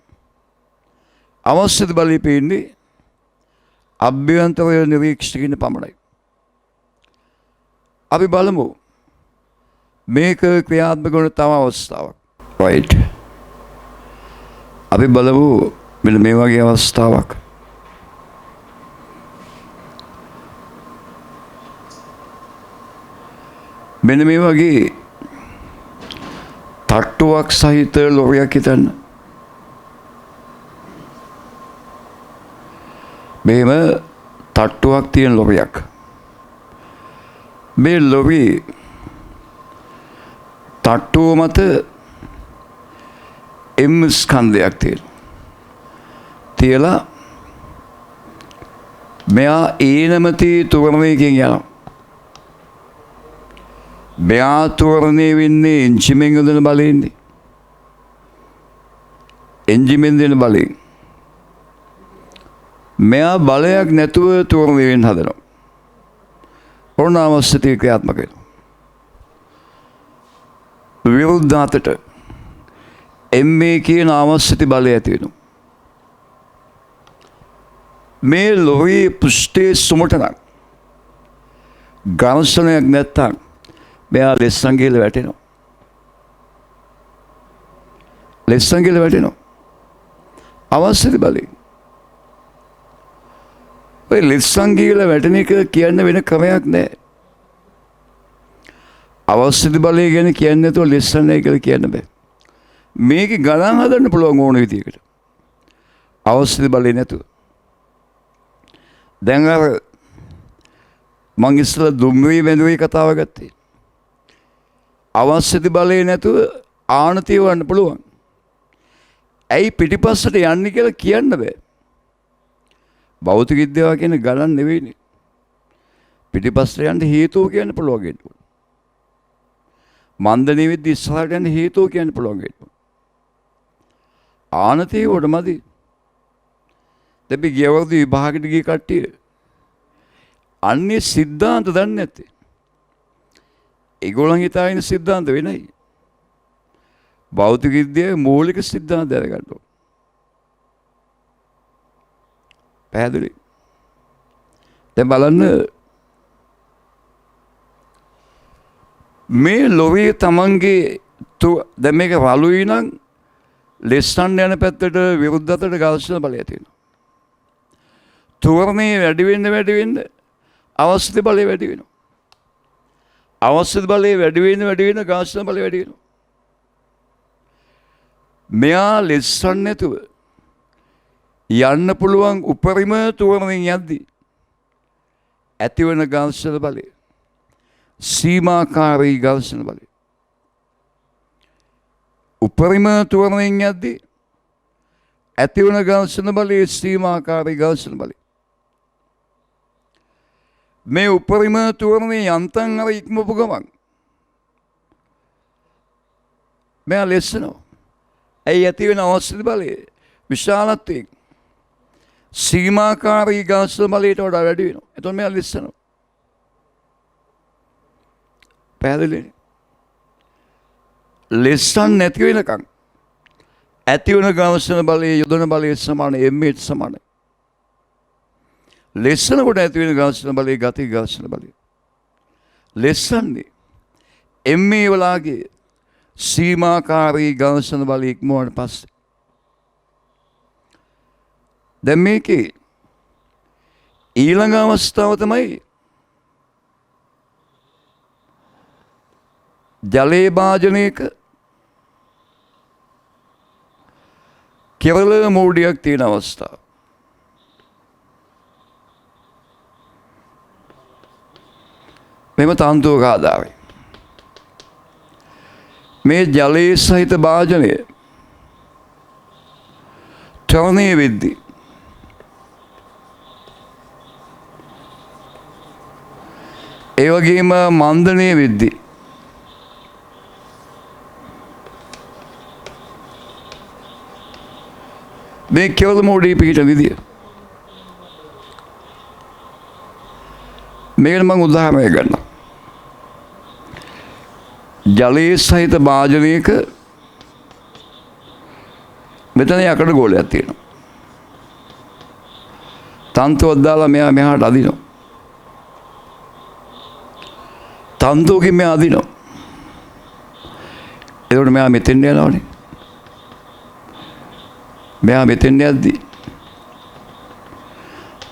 අවස්ථිති බලය පේන්නේ අභ්‍යන්තර නිරීක්ෂණය පමණයි. අපි බලමු මේක ක්‍රියාත්මක වන තව අවස්ථාවක්. right. අපි බලමු මෙන්න මේ වගේ අවස්ථාවක්. මෙන්න මේ වගේ තට්ටුවක් සහිත ලොරියක් හිතන්න. මෙහෙම තට්ටුවක් තියෙන ලොරියක්. මේ ලොරි තට්ටුව මත M ස්කන්ධයක් තියෙනවා. තියලා මෙයා ඊනමති තෝරණයකින් යනවා. මෙයා තෝරණය වෙන්නේ එන්ජිමෙන් යොදන බලයෙන්නේ. එන්ජිමෙන් දෙන බලයෙන්. මෙයා බලයක් නැතුව තෝරණය වෙන්න හදනවා. ඔන්න අවශ්‍යතිය ක්‍රියාත්මක වෙනවා. විරුද්ධාතට එම්මේ කියන අවශ්‍යති බලය ඇති වෙනවා. මේ ලොවේ පෘෂ්ඨයේ සුමටනම් ගර්ෂණයක් නැත්තම් මෙයා ලෙස්සන් ගිහලා වැටෙනවා. ලෙස්සන් ගිහලා වැටෙනවා. අවශ්‍යති බලය. ඔය ලෙස්සන් ගිහලා වැටෙන එක කියන්න වෙන ක්‍රමයක් නැහැ. අවශ්‍යති බලය ගැන කියන්නේ නැතුව ලෙස්සන් නැහැ කියලා කියන්න බෑ. මේකේ ගණන් හදන්න පුළුවන් ඕන විදිහකට. අවශ්‍යති බලය නැතුව. දැන් අර මං ඉස්සෙල්ලා දුම්රිය බැඳුවේ කතාව ගත්තේ. අවශ්‍යති බලය නැතුව ආනතිය වන්න පුළුවන්. ඇයි පිටිපස්සට යන්නේ කියලා කියන්න බෑ. භෞතික විද්‍යාව කියන්නේ ගණන් නෙවෙයිනේ. පිටිපස්සට යන්න හේතුව කියන්න පුළුවන් ගෙන්න. මන්දනේ විද්‍ය ඉස්සරහට යන්න හේතුව කියන්න පුළුවන් ගෙන්න. ආනතිය උඩ මදි. දෙපි ගියවර්දි විභාගෙට ගිය කට්ටිය අන්නේ සිද්ධාන්ත දන්නේ නැත්තේ. ඒගොල්ලන් හිතාගෙන සිද්ධාන්ත වෙනයි. භෞතික විද්‍යාවේ මූලික සිද්ධාන්ත දැනගන්න ඕන. පැහැදිලි. දැන් බලන්න මේ ලෝකයේ තමන්ගේ දැන් මේක රළුයි නම් ලෙස්සන් යන පැත්තට විරුද්ධ අතට ඝර්ෂණ බලය තියෙනවා. තෝරණේ වැඩි වෙන්න අවශ්‍ය බලය වැඩි වෙනවා. අවශ්‍ය බලය වැඩි වෙන්න ඝර්ෂණ බලය වැඩි වෙනවා. මෙයා ලෙස්සන් නැතුව යන්න පුළුවන් උපරිම තෝරණයෙන් යද්දී ඇතිවන ඝර්ෂණ බලය සීමාකාරී ඝර්ෂණ බලය. උපරිම තෝරණයෙන් යද්දී ඇතිවන ඝර්ෂණ බලය සීමාකාරී ඝර්ෂණ බලය. මේ උපරිම තෝරණේ යන්තම් අර ඉක්මවපු ගමන් මෙයා ලෙස්සනවා. ඇයි ඇති වෙන අවශ්‍ය බලය විශාලත්වයෙන් සීමාකාරී ඝර්ෂණ බලයට වඩා වැඩි වෙනවා. එතකොට මෙයා ලෙස්සනවා. පැහැදිලිනේ? ලෙස්සන් නැති වෙනකන් ඇති වෙන ඝර්ෂණ බලයේ යොදන බලයේ සමාන එම්මේට සමානයි. ලෙස්සන කොට ඇති වෙන ඝර්ෂණ බලයේ ගති ඝර්ෂණ බලය. ලෙස්සන්නේ එම්මේ වලගේ සීමාකාරී ඝර්ෂණ බලය ඉක්මවුවාට පස්සේ දැන් මේකේ ඊළඟ අවස්ථාව තමයි ජලයේ භාජනයක කෙවල මූඩියක් තියෙන අවස්ථාව. මෙම තන්තුවක ආධාරයි. මේ ජලයේ සහිත භාජනය ත්වරණය වෙද්දී ඒ වගේම මන්දනය වෙද්දී මේ කෙවල මෝඩී පිහිට විදිය. මේකට මම උදාහරණයක් ගන්නම්. ජලයේ සහිත භාජනයක මෙතන යකඩ ගෝලයක් තියෙනවා. තන්තුවක් දාලා මෙයා මෙහාට අදිනවා. තන්තුවකින් මෙයා අදිනවා. එතකොට මෙයා මෙතෙන් යනවනේ. මෙයා මෙතෙන් යද්දී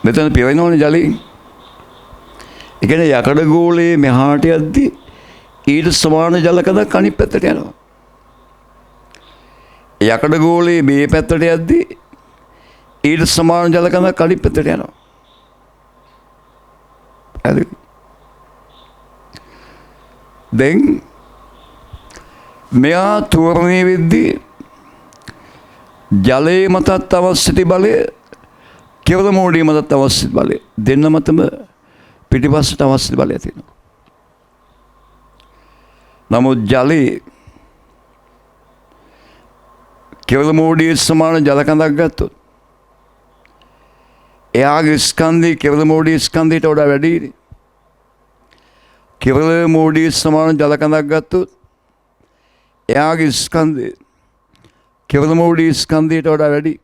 මෙතන පිරෙනවනේ ජලයෙන්. ඒ කියන්නේ යකඩ ගෝලයේ මෙහාට යද්දී ඊට සමාන ජල කඳක් අනිත් පැත්තට යනවා. යකඩ ගෝලයේ මේ පැත්තට යද්දී ඊට සමාන ජල කඳක් අනිත් පැත්තට යනවා. හරි. දැන් මෙයා තෝරණය වෙද්දී ජලයේ මතත් අවශ්‍යති බලය කෙවල මෝඩීමටත් අවශ්‍ය බලය. දෙන්නමතම පිටිපස්සට අවශ්‍ය බලය තියෙනවා. නමුත් ජලයේ කෙවල මෝඩියේ සමාන ජල කඳක් ගත්තොත් එයාගේ ස්කන්ධය කෙවල මෝඩියේ ස්කන්ධයට වඩා වැඩියි. කෙවල මෝඩියේ සමාන ජල කඳක් ගත්තොත් එයාගේ ස්කන්ධය කෙවල මෝඩියේ ස්කන්ධයට වඩා වැඩි.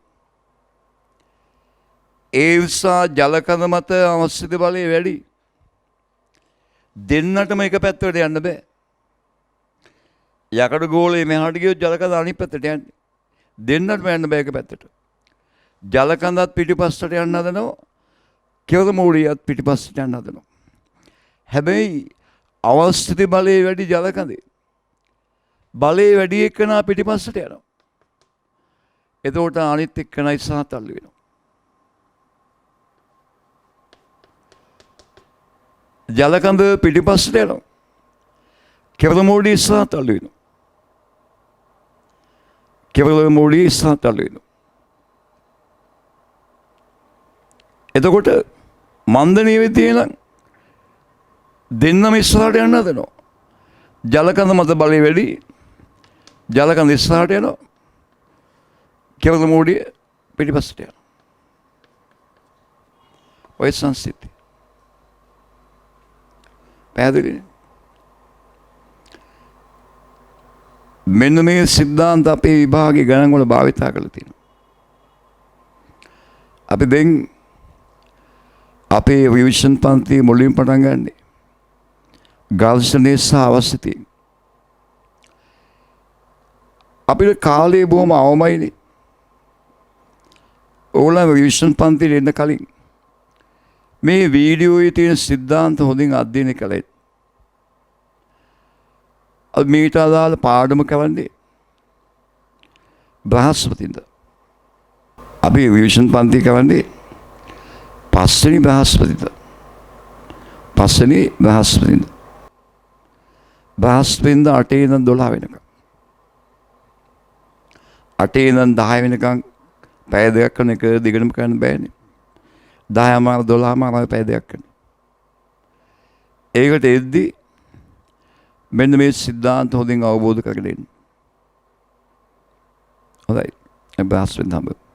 ඒ නිසා ජල කඳ මත අවශ්‍ය බලය වැඩි. දෙන්නටම එක පැත්තට යන්න බෑ. යකඩ ගෝලයේ මෙහාට ගියොත් ජල කඳ අනිත් පැත්තට යන්නේ. දෙන්නටම යන්න බෑ එක පැත්තට. ජල කඳත් පිටිපස්සට යන්න හදනවා. කෙවල මෝඩියත් පිටිපස්සට යන්න හදනවා. හැබැයි අවශ්‍ය බලයේ වැඩි ජල කඳේ. බලයේ වැඩි එක්කනා පිටිපස්සට යනවා. එතකොට අනිත් එක්කනා ඉස්සරහට තල්ලු වෙනවා. ජල කඳ පිටිපස්සට යනවා. කෙවල මෝඩිය ඉස්සරහට තල්ලු වෙනවා. කෙවල මෝඩිය ඉස්සරහට තල්ලු වෙනවා. එතකොට මන්දනීය තියෙන දෙන්නම ඉස්සරහට යන්න හදනවා. ජල කඳ මත බලය වැඩි. ජල කඳ ඉස්සරහට යනවා. කෙවල මෝඩිය පිටිපස්සට යනවා. ඔය සංසිද්ධිය. පැහැදිලිනේ? මෙන්න මේ සිද්ධාන්ත අපේ විභාගයේ ගණන් වල භාවිතා කරලා තියෙනවා. අපි දැන් අපේ රිවිෂන් පන්තියේ මුලින් පටන් ගන්නේ ඝර්ෂණයේ සහ අවශ්‍යතිය. අපිට කාලය බොහොම අවමයිනේ. ඕගොල්ලෝ රිවිෂන් පන්තියට එන්න කලින් මේ වීඩියෝයේ තියෙන සිද්ධාන්ත හොඳින් අධ්‍යයනය කළේ. මීට අදාළ පාඩම කවන්නේ බ්‍රහස්පතින්දා. අපි රිවිෂන් පන්ති කවන්නේ පස්වෙනි බ්‍රහස්පතින්දා. පස්වෙනි බ්‍රහස්පතින්දා. බ්‍රහස්පතින්දා 8 ඉඳන් 12 වෙනකම්. 8 ඉඳන් 10 වෙනකම් පැය දෙකක් කරන එක දිගටම කරන්න බෑනේ. 10 මාර 12 මාර පැය දෙකක් කරන. ඒකට එද්දි මෙන්න මේ සිද්ධාන්ත හොඳින් අවබෝධ කරගෙන ඉන්න. හොඳයි. බ්‍රහස්පතින්දා